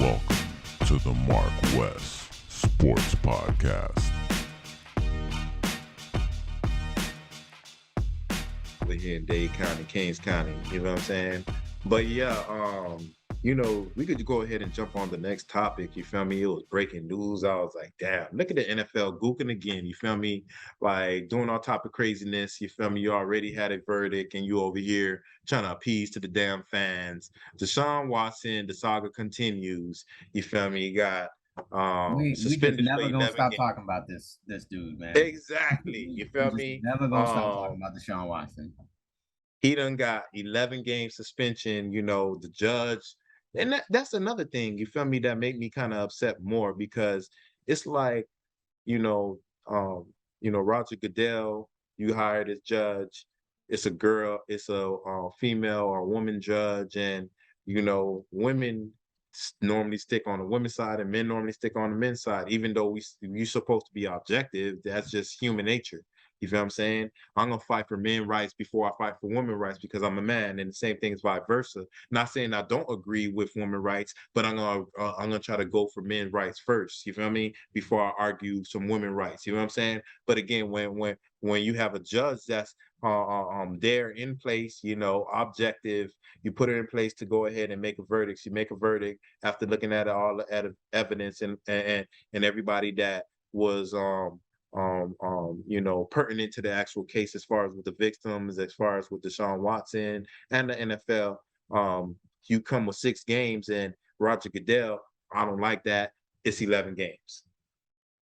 Welcome to the MarcWes Sports Podcast. We're here in Dade County, Kings County, you know what I'm saying? But yeah, we could go ahead and jump on the next topic, you feel me? It was breaking news. I was like, damn, look at the NFL gooking again, you feel me? Like doing all type of craziness, you feel me? You already had a verdict and you over here trying to appease to the damn fans. Deshaun Watson, the saga continues, you feel me? You got We just suspended for never gonna 11 stop games. talking about this dude, man. Exactly, you We feel just me? never gonna stop talking about Deshaun Watson. He done got 11 game suspension, the judge. And that's another thing, you feel me, that make me kind of upset more because it's like, you know, Roger Goodell, you hired as judge. It's a girl, it's a female or woman judge. And, women normally stick on the women's side and men normally stick on the men's side, even though you're supposed to be objective. That's just human nature. You feel what I'm saying? I'm gonna fight for men rights before I fight for women rights because I'm a man, and the same thing is vice versa. Not saying I don't agree with women rights, but I'm gonna try to go for men rights first. You feel me? Before I argue some women rights. You know what I'm saying? But again, when you have a judge that's there in place, objective, you put it in place to go ahead and make a verdict. You make a verdict after looking at all the evidence and everybody that was pertinent to the actual case as far as with the victims, as far as with Deshaun Watson and the NFL. You come with 6 games and Roger Goodell, I don't like that. It's 11 games.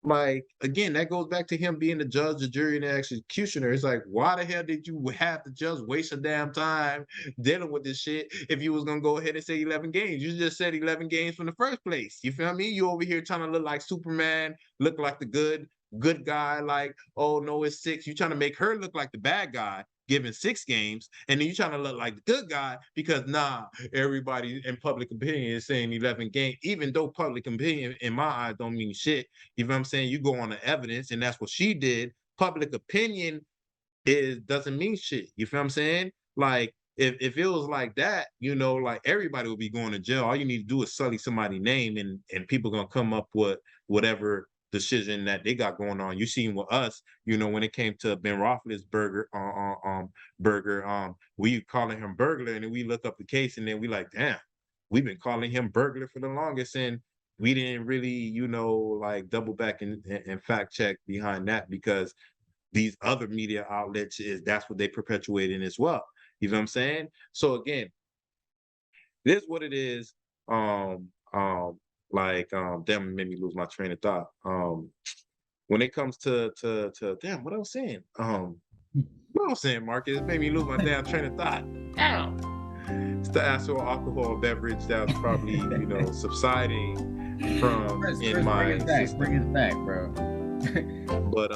Like, again, that goes back to him being the judge, the jury, and the executioner. It's like, why the hell did you have to just waste your damn time dealing with this shit if you was going to go ahead and say 11 games? You just said 11 games from the first place. You feel me? You over here trying to look like Superman, look like the good guy, like, oh, no, it's 6. You trying to make her look like the bad guy, giving 6 games, and then you trying to look like the good guy because, everybody in public opinion is saying 11 games, even though public opinion, in my eyes, don't mean shit. You know what I'm saying? You go on the evidence, and that's what she did. Public opinion doesn't mean shit. You feel what I'm saying? Like, if it was like that, like everybody would be going to jail. All you need to do is sully somebody's name, and people gonna come up with whatever decision that they got going on. You seen with us, when it came to Ben Roethlisberger, we calling him burglar, and then we look up the case, and then we like, damn, we've been calling him burglar for the longest, and we didn't really, like double back and fact check behind that because these other media outlets that's what they perpetuating as well. You know what I'm saying? So again, this is what it is. Damn, it made me lose my train of thought. When it comes to damn, what I was saying? What I was saying, Marcus, it made me lose my damn train of thought. Damn. It's the actual alcohol beverage that's probably, subsiding from Chris, my system. Bring it back, bro. But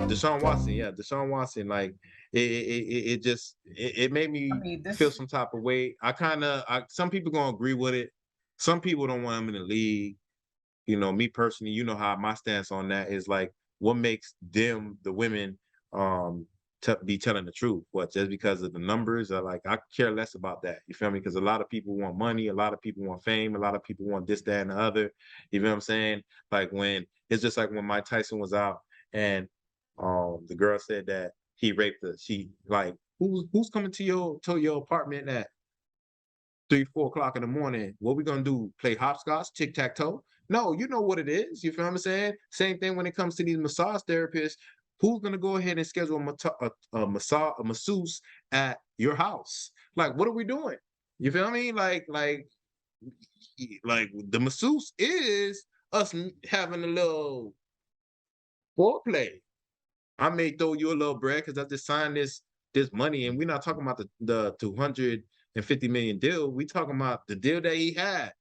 Deshaun Watson, like it made me feel some type of way. Some people gonna agree with it. Some people don't want him in the league. Me personally, how my stance on that is like, what makes them, the women, be telling the truth? What, just because of the numbers? Or like, I care less about that. You feel me? Because a lot of people want money, a lot of people want fame, a lot of people want this, that, and the other. You know what I'm saying? Like it's just like when Mike Tyson was out and the girl said that he raped her. She like, who's coming to your apartment at 3-4 o'clock in the morning? What we gonna do? Play hopscotch, tic-tac-toe? No, you know what it is. You feel what I'm saying? Same thing when it comes to these massage therapists. Who's gonna go ahead and schedule a masseuse at your house? Like, what are we doing? You feel me? Like the masseuse is us having a little foreplay. I may throw you a little bread because I just signed this money, and we're not talking about the 250 million deal. We talking about the deal that he had.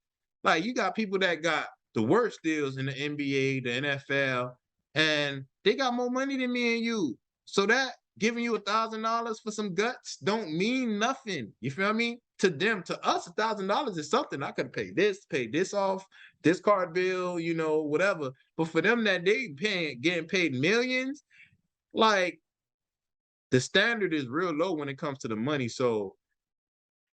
Like, you got people that got the worst deals in the NBA, the NFL, and they got more money than me and you. So that giving you $1,000 for some guts don't mean nothing. You feel me? To them, to us, $1,000 is something. I could pay this off, this card bill, whatever. But for them that they getting paid millions, like, the standard is real low when it comes to the money. So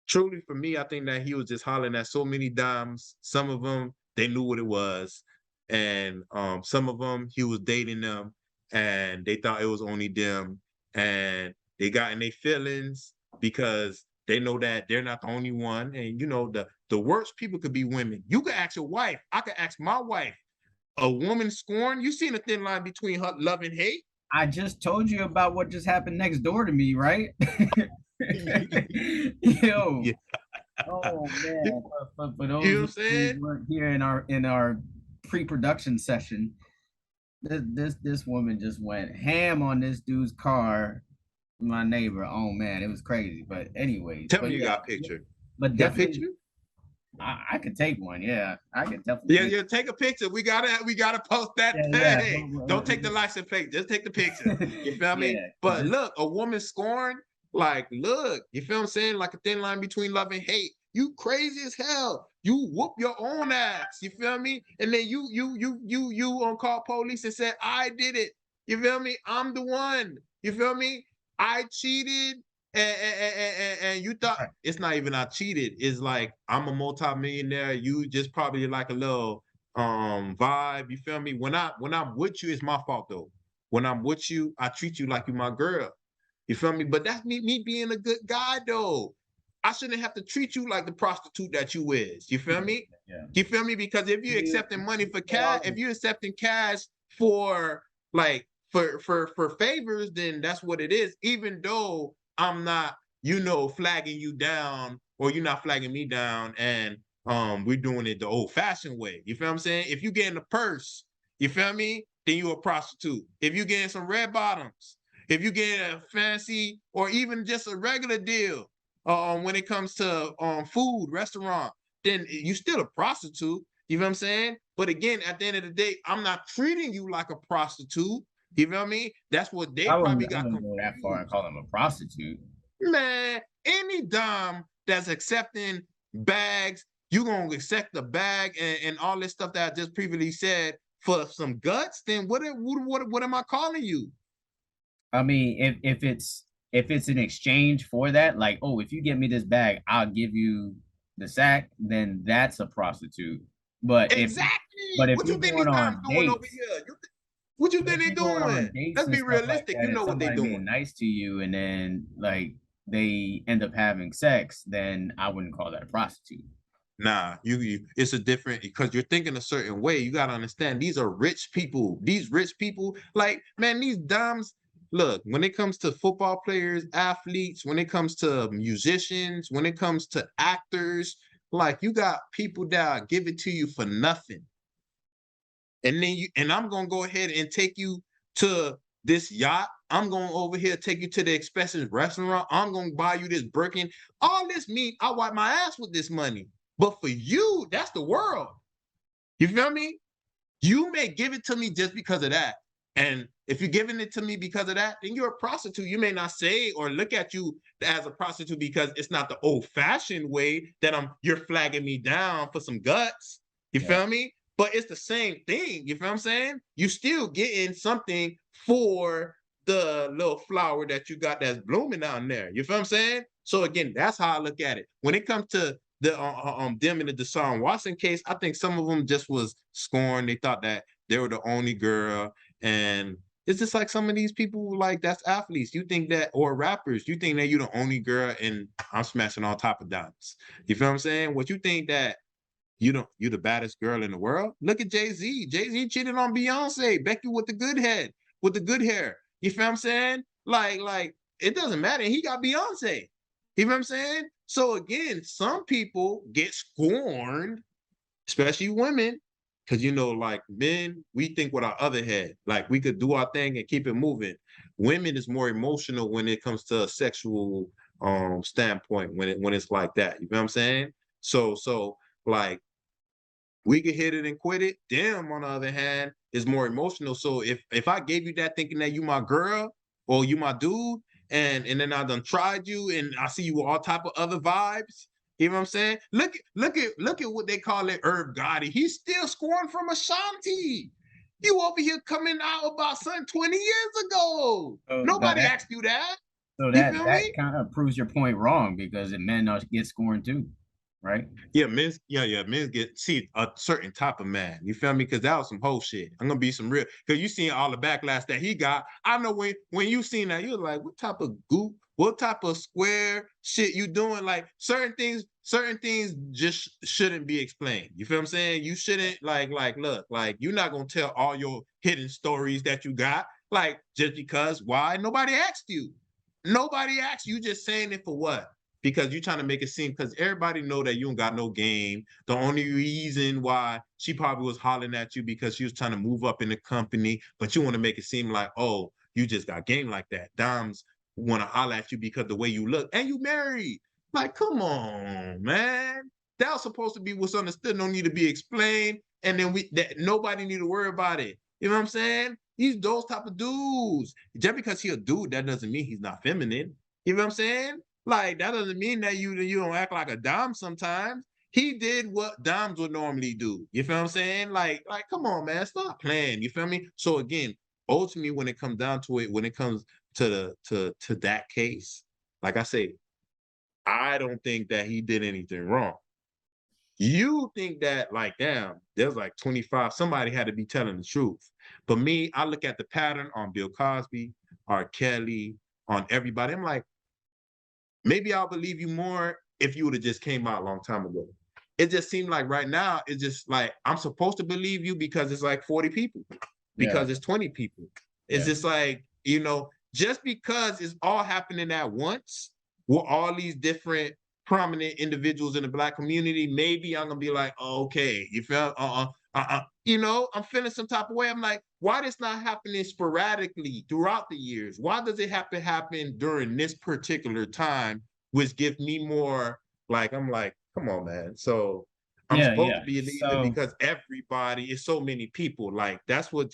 truly for me, I think that he was just hollering at so many dimes. Some of them, they knew what it was. And some of them, he was dating them and they thought it was only them. And they got in their feelings because they know that they're not the only one. And the worst people could be women. You could ask your wife. I could ask my wife. A woman scorned. You seen a thin line between her love and hate? I just told you about what just happened next door to me, right? Yo. Yeah. Oh man. For those You know what I'm who saying? weren't here in our pre-production session, this woman just went ham on this dude's car, my neighbor. Oh man, it was crazy. But anyways, Tell me you got a picture. But You got a definitely, picture? I could take one. Yeah, I could definitely. Yeah, take a picture. We gotta post that thing. Don't take the license plate. Just take the picture. You feel me? But look, a woman scorned. Like, look, you feel what I'm saying? Like a thin line between love and hate. You crazy as hell. You whoop your own ass. You feel me? And then you on call police and said, I did it. You feel me? I'm the one. You feel me? I cheated. And you thought it's not even I cheated. It's like I'm a multi-millionaire. You just probably like a little vibe. You feel me? When I'm with you, it's my fault though. When I'm with you, I treat you like you my girl. You feel me? But that's me being a good guy though. I shouldn't have to treat you like the prostitute that you is. You feel me? Yeah. You feel me? Because if you're accepting money for cash, if you're accepting cash for like for favors, then that's what it is. Even though I'm not, flagging you down, or you're not flagging me down, and we're doing it the old-fashioned way. You feel what I'm saying? If you getting a purse, you feel me? Then you a prostitute. If you getting some red bottoms, if you getting a fancy or even just a regular deal, when it comes to food, restaurant, then you still a prostitute. You know what I'm saying? But again, at the end of the day, I'm not treating you like a prostitute. You feel me? That's what they probably got. I wouldn't go that far and call them a prostitute. Man, any dime that's accepting bags, you gonna accept the bag and all this stuff that I just previously said for some guts, then what am I calling you? I mean, if it's an exchange for that, like, oh, if you give me this bag, I'll give you the sack, then that's a prostitute. But exactly. If what you're you think going these on dimes doing over dates, here? What you think they doing? Let's be realistic. Like you know what they doing. Being nice to you, and then like they end up having sex, then I wouldn't call that a prostitute. Nah, it's a different, because you're thinking a certain way. You gotta understand, these are rich people. These rich people, like, man, these dimes. Look, when it comes to football players, athletes, when it comes to musicians, when it comes to actors, like, you got people that give it to you for nothing. And then I'm gonna go ahead and take you to this yacht. I'm going over here, take you to the expensive restaurant. I'm gonna buy you this Birkin. All this mean I wipe my ass with this money. But for you, that's the world. You feel me? You may give it to me just because of that. And if you're giving it to me because of that, then you're a prostitute. You may not say or look at you as a prostitute because it's not the old-fashioned way that you're flagging me down for some guts. You feel me? But it's the same thing. You feel what I'm saying? You still getting something for the little flower that you got that's blooming down there. You feel what I'm saying? So again, that's how I look at it. When it comes to the them in the Deshaun Watson case, I think some of them just was scorned. They thought that they were the only girl, and it's just like some of these people, like, that's athletes. You think that, or rappers, you think that you're the only girl, and I'm smashing on top of diamonds. You feel what I'm saying? What you think that you're the baddest girl in the world? Look at Jay-Z. Jay-Z cheated on Beyonce, Becky with the good head, with the good hair. You feel what I'm saying? Like it doesn't matter. He got Beyonce. You know what I'm saying? So again, some people get scorned, especially women, because like men, we think with our other head. Like, we could do our thing and keep it moving. Women is more emotional when it comes to a sexual standpoint, when it's like that. You know what I'm saying? So like, we could hit it and quit it. Them, on the other hand, is more emotional. So if I gave you that thinking that you my girl or you my dude, and then I done tried you and I see you with all type of other vibes, you know what I'm saying? Look at what they call it, Herb Gotti. He's still scoring from Ashanti. You over here coming out about something 20 years ago. Nobody asked you that. So You that feel that me? kind of proves your point wrong because the men get scoring too, right? Yeah, men's get see a certain type of man. You feel me? Because that was some whole shit. I'm gonna be some real because you seen all the backlash that he got. I know when you seen that, you're like, what type of goop, what type of square shit you doing? Like certain things just shouldn't be explained. You feel what I'm saying? You shouldn't like look, like you're not gonna tell all your hidden stories that you got, like just because why? Nobody asked you. Nobody asked you, just saying it for what? Because you're trying to make it seem because everybody know that you don't got no game. The only reason why she probably was hollering at you because she was trying to move up in the company, but you want to make it seem like, oh, you just got game like that. Doms want to holler at you because the way you look and you married. Like, come on, man. That was supposed to be what's understood, no need to be explained. And then that nobody need to worry about it. You know what I'm saying? He's those type of dudes. Just because he a dude, that doesn't mean he's not feminine. You know what I'm saying? Like that doesn't mean that you don't act like a dom sometimes. He did what doms would normally do. You feel what I'm saying? Like come on, man, stop playing. You feel me? So again, ultimately, when it comes down to it, when it comes to that case, like I say, I don't think that he did anything wrong. You think that like, damn, there's like 25, somebody had to be telling the truth. But me, I look at the pattern on Bill Cosby, R. Kelly, on everybody. I'm like, maybe I'll believe you more if you would have just came out a long time ago. It just seemed like right now, it's just like I'm supposed to believe you because it's like 40 people, because it's 20 people. It's just like, just because it's all happening at once with all these different prominent individuals in the Black community, maybe I'm gonna be like, oh, okay, you feel I'm feeling some type of way. I'm like, why this not happening sporadically throughout the years? Why does it have to happen during this particular time, which gives me more like, I'm like, come on, man. So I'm supposed to believe it because everybody is so many people. Like that's what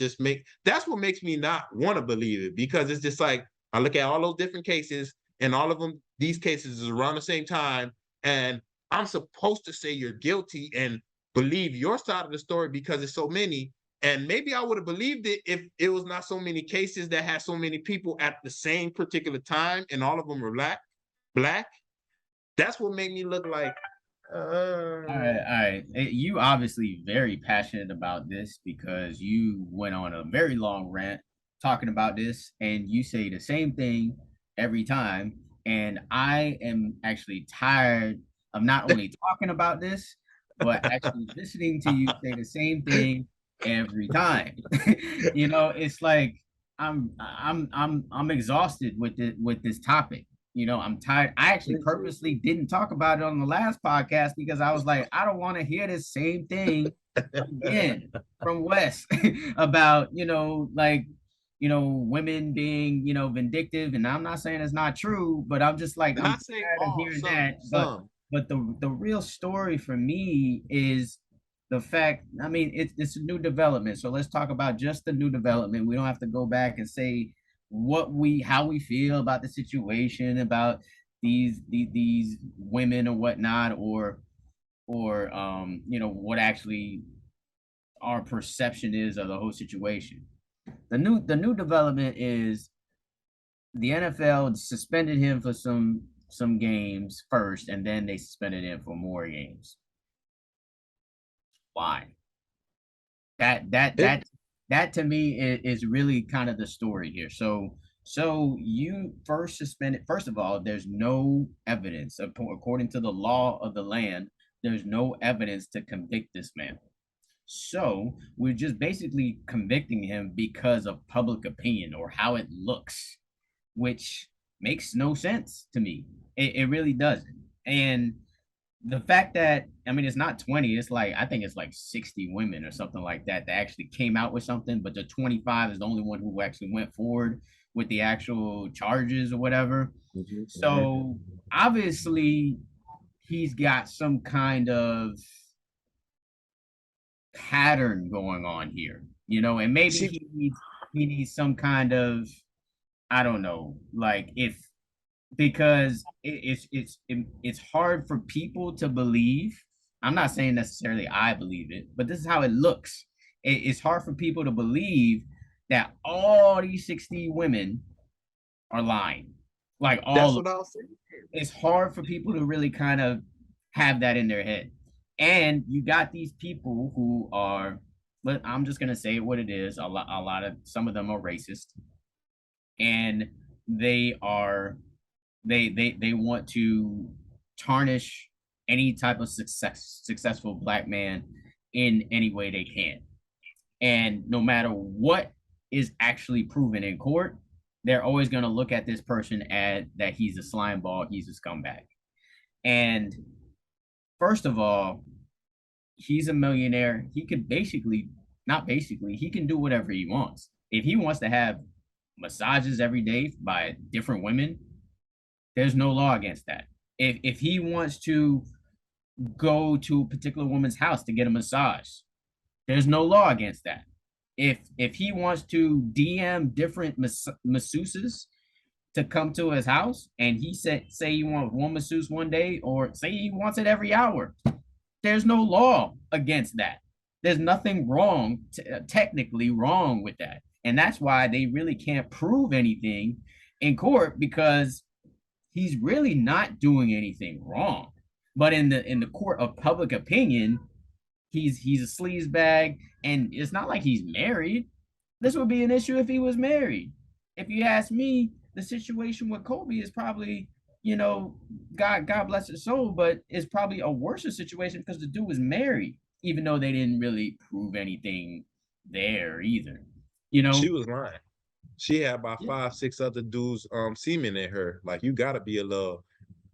makes me not want to believe it, because it's just like I look at all those different cases and all of them, these cases is around the same time, and I'm supposed to say you're guilty and believe your side of the story because it's so many. And maybe I would have believed it if it was not so many cases that had so many people at the same particular time and all of them were black. That's what made me look like. All right. You obviously very passionate about this because you went on a very long rant talking about this, and you say the same thing every time. And I am actually tired of not only talking about this, but actually listening to you say the same thing every time. It's like I'm exhausted with this topic. I'm tired. I actually purposely didn't talk about it on the last podcast because I was like, I don't want to hear the same thing again from Wes about, women being, vindictive. And I'm not saying it's not true, but I'm just like, I'm Not saying tired of all, hearing that. some. But the real story for me is the fact, I mean, it's a new development. So let's talk about just the new development. We don't have to go back and say how we feel about the situation, about these women or whatnot, or what actually our perception is of the whole situation. The new development is the NFL suspended him for some games first, and then they suspended him for more games. Why? That to me is really kind of the story here. So you first suspended. First of all, there's no evidence according to the law of the land. There's no evidence to convict this man. So we're just basically convicting him because of public opinion or how it looks, which makes no sense to me. It really doesn't. And the fact that, I mean, it's not 20, it's like, I think it's like 60 women or something like that actually came out with something, but the 25 is the only one who actually went forward with the actual charges or whatever. So obviously he's got some kind of pattern going on here, and maybe he needs some kind of, I don't know, like if because it's hard for people to believe. I'm not saying necessarily I believe it, but this is how it looks. It's hard for people to believe that all these 60 women are lying. Like That's all of what I was saying. it's hard for people to really kind of have that in their head. And you got these people who are, but I'm just gonna say what it is. A lot of some of them are racist, and they are they want to tarnish any type of successful black man in any way they can. And no matter what is actually proven in court, they're always going to look at this person as that he's a slime ball, he's a scumbag. And first of all, he's a millionaire. He could basically, not basically, he can do whatever he wants. If he wants to have massages every day by different women, there's no law against that. If he wants to go to a particular woman's house to get a massage, there's no law against that. If he wants to DM different masseuses to come to his house, and he say he wants one masseuse one day, or say he wants it every hour, there's no law against that. There's nothing wrong, technically wrong with that. And that's why they really can't prove anything in court, because he's really not doing anything wrong. But in the court of public opinion, he's a sleazebag, and it's not like he's married. This would be an issue if he was married. If you ask me, the situation with Kobe is probably, God bless his soul, but it's probably a worse situation because the dude was married, even though they didn't really prove anything there either. She was lying. She had about 5-6 other dudes semen in her. Like, you gotta be a little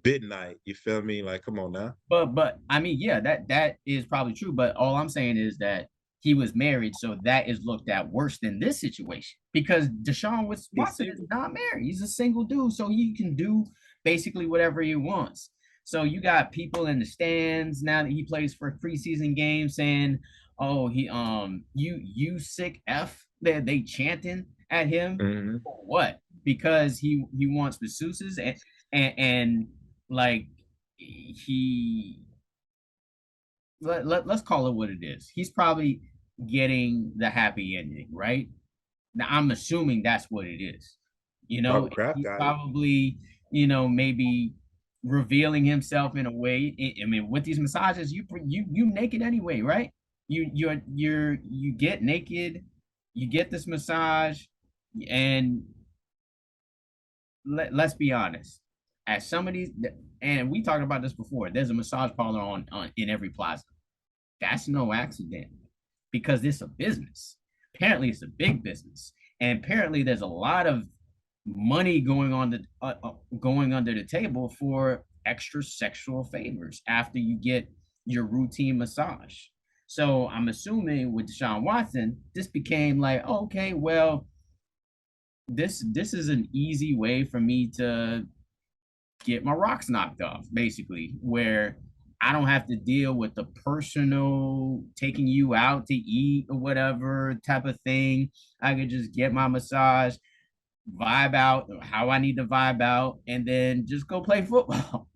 midnight. You feel me? Like, come on now. But I mean, yeah, that is probably true. But all I'm saying is that he was married, so that is looked at worse than this situation, because Deshaun Watson is not married. He's a single dude, so he can do basically whatever he wants. So you got people in the stands now that he plays for preseason games saying, "Oh, you sick F." They chanting at him. Mm-hmm. For what? Because he wants masseuses and like let's call it what it is. He's probably getting the happy ending, right? Now I'm assuming that's what it is. He's probably, maybe revealing himself in a way. I mean, with these massages, you naked anyway, right? You get naked, you get this massage, and let's be honest. As some of these, and we talked about this before, there's a massage parlor on in every plaza. That's no accident, because it's a business. Apparently, it's a big business, and apparently, there's a lot of money going under the table for extra sexual favors after you get your routine massage. So I'm assuming with Deshaun Watson, this became like, oh, okay, well, this is an easy way for me to get my rocks knocked off, basically, where I don't have to deal with the personal taking you out to eat or whatever type of thing. I could just get my massage, vibe out how I need to vibe out, and then just go play football.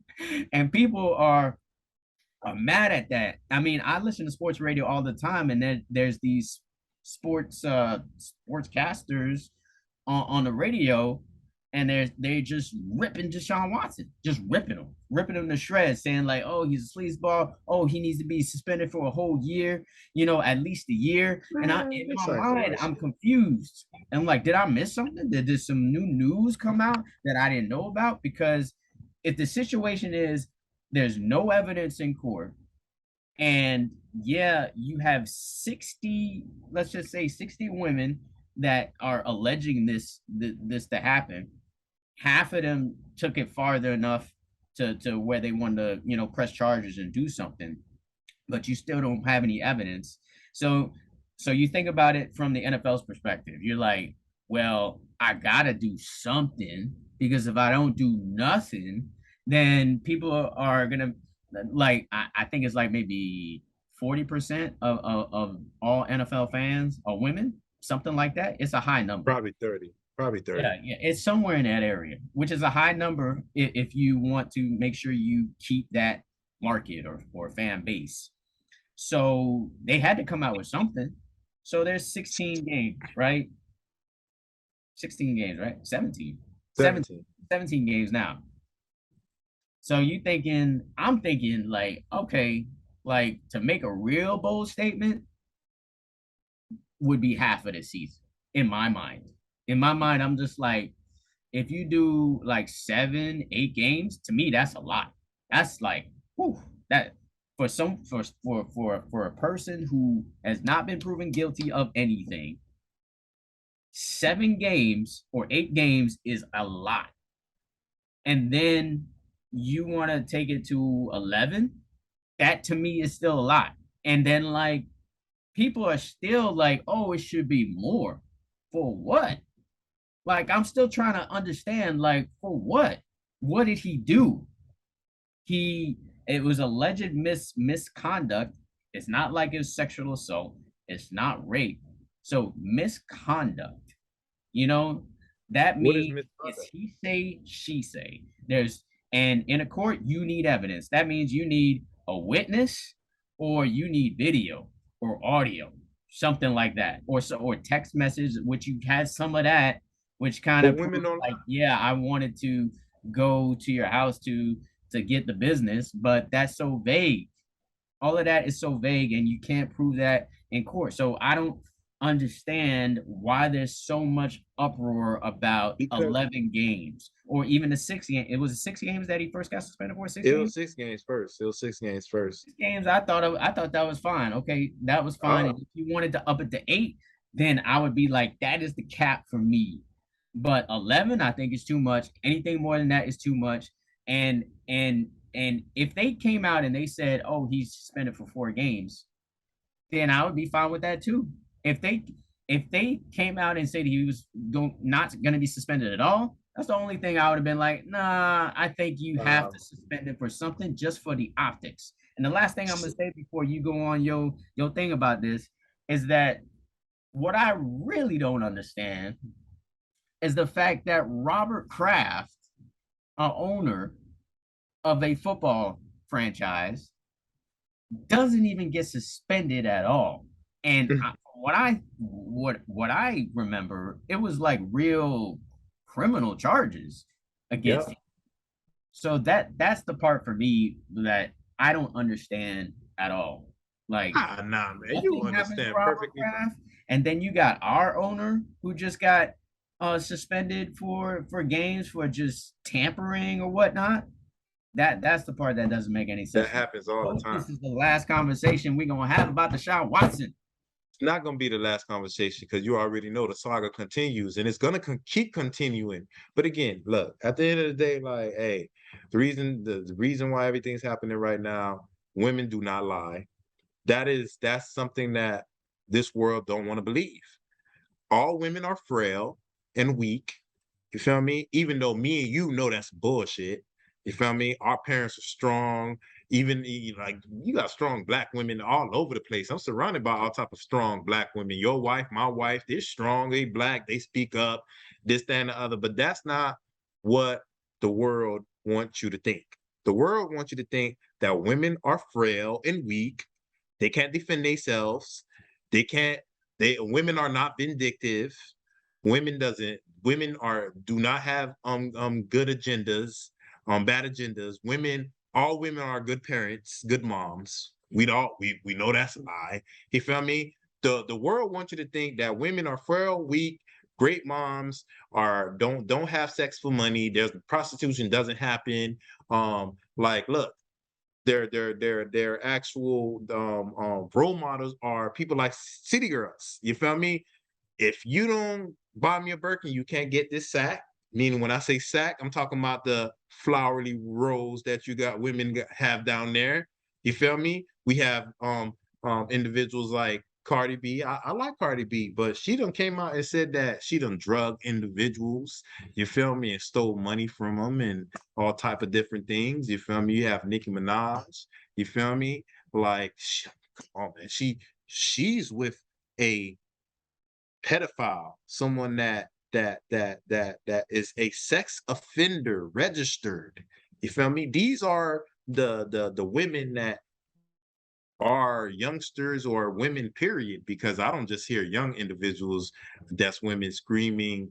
And people are mad at that. I mean, I listen to sports radio all the time, and then there's these sportscasters on the radio, and they just ripping Deshaun Watson, just ripping him to shreds, saying like, oh, he's a sleazeball. Oh, he needs to be suspended for a whole year, at least a year. And in my mind, I'm confused. I'm like, did I miss something? Did some new news come out that I didn't know about? Because if the situation is there's no evidence in court, and yeah, you have 60, let's just say 60 women that are alleging this to happen. Half of them took it farther enough to where they wanted to, press charges and do something, but you still don't have any evidence. So you think about it from the NFL's perspective. You're like, well, I gotta do something, because if I don't do nothing, then people are gonna, like, I think it's like maybe 40% of all NFL fans are women, something like that. It's a high number. Probably 30. Yeah, it's somewhere in that area, which is a high number if you want to make sure you keep that market or fan base. So they had to come out with something. So there's 16 games, right? 16 games, right? 17. 17, 17. 17 games now. So I'm thinking like, okay, like to make a real bold statement would be half of the season in my mind. In my mind, I'm just like, if you do like 7, 8 games, to me, that's a lot. That's like, whew, that for a person who has not been proven guilty of anything, 7 games or 8 games is a lot. And then you want to take it to 11, that to me is still a lot. And then like people are still like, oh, it should be more. For what? Like I'm still trying to understand, like, for what? What did he do? It was alleged misconduct. It's not like it was sexual assault. It's not rape. So misconduct, you know, that What is means it's misconduct? he say, she say. And in a court, you need evidence. That means you need a witness or you need video or audio, something like that, or text message, which you had some of that, which kind But of women proves don't like, lie. yeah, I wanted to go to your house to get the business, but that's so vague. All of that is so vague, and you can't prove that in court. So I don't understand why there's so much uproar about Because 11 games or even the 6 game. It was 6 games that he first got suspended for. Six it was games. 6 games first. It was 6 games first. 6 games. I thought that was fine. Okay, that was fine. Ah, And if you wanted to up it to 8, then I would be like, that is the cap for me. But 11, I think is too much. Anything more than that is too much. And if they came out and they said, oh, he's suspended for 4 games, then I would be fine with that too. If they came out and said he was not going to be suspended at all, that's the only thing I would have been like, nah, I think you have to um, suspend it for something just for the optics. And the last thing I'm gonna say before you go on your thing about this is that what I really don't understand is the fact that Robert Kraft, a owner of a football franchise, doesn't even get suspended at all. And what I remember, it was like real criminal charges against yeah. him. So that's the part for me that I don't understand at all. Like Ah, nah, man. You nothing happened to understand Robert perfectly. Kraft, and then you got our owner who just got suspended for games for just tampering or whatnot. That's the part that doesn't make any That sense to me. happens all the Hope time. this is the last conversation we're gonna have about Deshaun Watson. It's not going to be the last conversation because you already know the saga continues and it's going to keep continuing. But again, look, at the end of the day, like, hey, the reason why everything's happening right now, women do not lie. That's something that this world don't want to believe. All women are frail and weak. You feel me? Even though me and you know that's bullshit. You feel me? Our parents are strong. Even like you got strong black women all over the place. I'm surrounded by all type of strong black women. Your wife, my wife, they're strong, they black, they speak up, this, that, and the other. But that's not what the world wants you to think. The world wants you to think that women are frail and weak. They can't defend themselves. They can't, women are not vindictive. Women are do not have good agendas, bad agendas. All women are good parents, good moms. We know that's a lie. You feel me? The world wants you to think that women are frail, weak, great moms, are don't have sex for money. There's prostitution doesn't happen. Like look, their actual role models are people like city girls. You feel me? If you don't buy me a Birkin, you can't get this sack. Meaning, when I say sack, I'm talking about the flowery rose that you got have down there. You feel me? We have individuals like Cardi B. I like Cardi B, but she done came out and said that she done drug individuals. You feel me? And stole money from them and all type of different things. You feel me? You have Nicki Minaj. You feel me? Like, come on, man. She's with a pedophile, someone that is a sex offender registered. You feel me? These are the women that are youngsters or women, period, because I don't just hear young individuals, that's women screaming,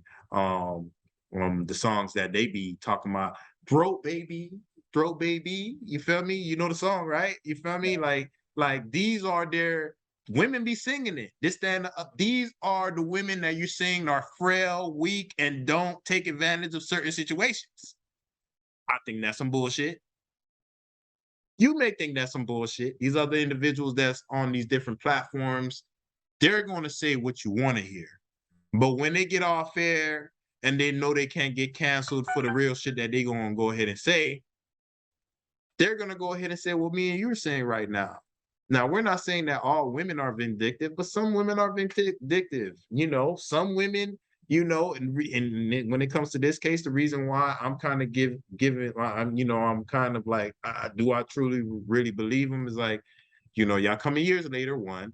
the songs that they be talking about, bro, baby, throw baby. You feel me? You know the song, right? You feel me? Like these are their women be singing it. These are the women that you're seeing are frail, weak, and don't take advantage of certain situations. I think that's some bullshit. You may think that's some bullshit. These other individuals that's on these different platforms, they're going to say what you want to hear. But when they get off air and they know they can't get canceled for the real shit that they going to go ahead and say, they're going to go ahead and say what me and you are saying right now. Now, we're not saying that all women are vindictive, but some women are vindictive. You know, some women, you know, and when it comes to this case, the reason why I'm kind of I'm kind of like, do I truly really believe him? Is like, you know, y'all coming years later, one.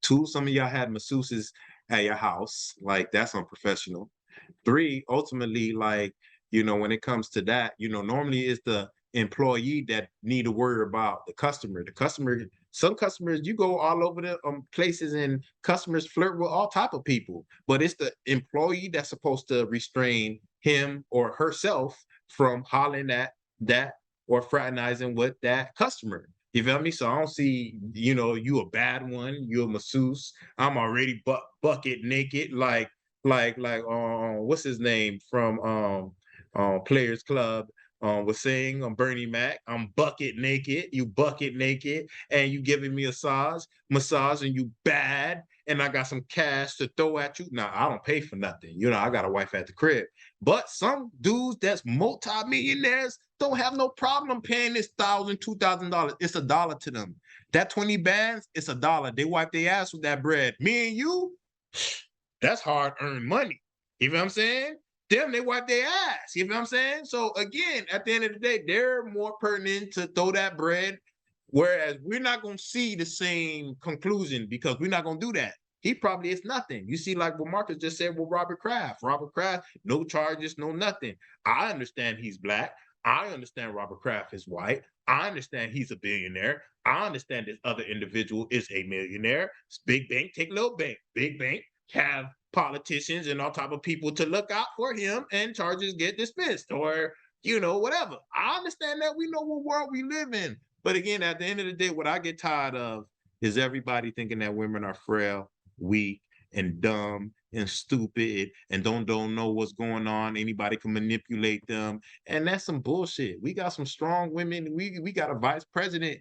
Two, some of y'all had masseuses at your house. Like, that's unprofessional. Three, ultimately, like, you know, when it comes to that, you know, normally it's the employee that need to worry about the customer. Some customers, you go all over the places and customers flirt with all type of people, but it's the employee that's supposed to restrain him or herself from hollering at that or fraternizing with that customer. You feel me? So I don't see, you know, you a bad one, you a masseuse. I'm already bucket naked, like what's his name from Players Club was saying on Bernie Mac. I'm bucket naked, you bucket naked, and you giving me a massage, and you bad, and I got some cash to throw at you. Now I don't pay for nothing, you know. I got a wife at the crib, but some dudes that's multi-millionaires don't have no problem paying this $1,000, $2,000. It's $1 to them. That 20 bands, it's $1. They wipe their ass with that bread. Me and you, that's hard-earned money. You know what I'm saying? Them, they wipe their ass. You know what I'm saying? So again, at the end of the day, they're more pertinent to throw that bread, whereas we're not going to see the same conclusion because we're not going to do that. He probably is nothing. You see, like what Marcus just said with Robert Kraft. Robert Kraft, no charges, no nothing. I understand he's black. I understand Robert Kraft is white. I understand he's a billionaire. I understand this other individual is a millionaire. It's big bank, take little bank. Big bank have politicians and all type of people to look out for him, and charges get dismissed or, you know, whatever. I understand that. We know what world we live in. But again, at the end of the day, what I get tired of is everybody thinking that women are frail, weak, and dumb and stupid and don't know what's going on. Anybody can manipulate them, and that's some bullshit. We got some strong women. We got a vice president.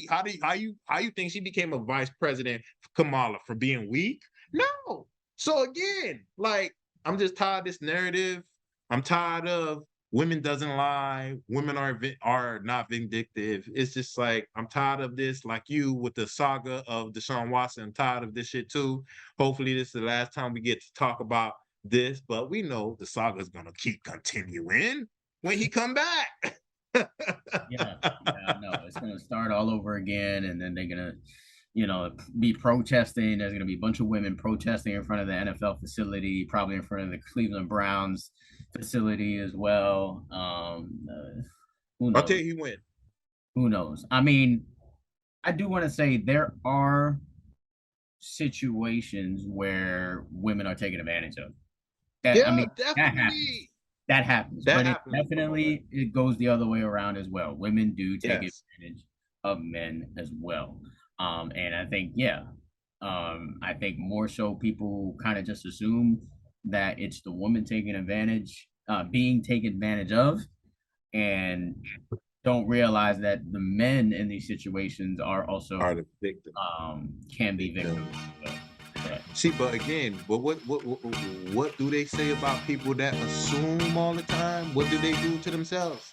How you think she became a vice president, Kamala, for being weak? No. So again, like, I'm just tired of this narrative. I'm tired of women doesn't lie. Women are not vindictive. It's just like, I'm tired of this, like you with the saga of Deshaun Watson. I'm tired of this shit too. Hopefully this is the last time we get to talk about this, but we know the saga is going to keep continuing when he come back. Yeah, no, it's going to start all over again, and then they're going to, you know, be protesting. There's going to be a bunch of women protesting in front of the NFL facility, probably in front of the Cleveland Browns facility as well. Who knows? I'll tell you when. Who knows? I mean, I do want to say there are situations where women are taken advantage of. Yeah, I mean, definitely. That happens. But it definitely, it goes the other way around as well. Women do take advantage of men as well. And I think, I think more so people kind of just assume that it's the woman taking advantage, being taken advantage of, and don't realize that the men in these situations are also the victim. Can be victims. See, but again, what do they say about people that assume all the time? What do they do to themselves?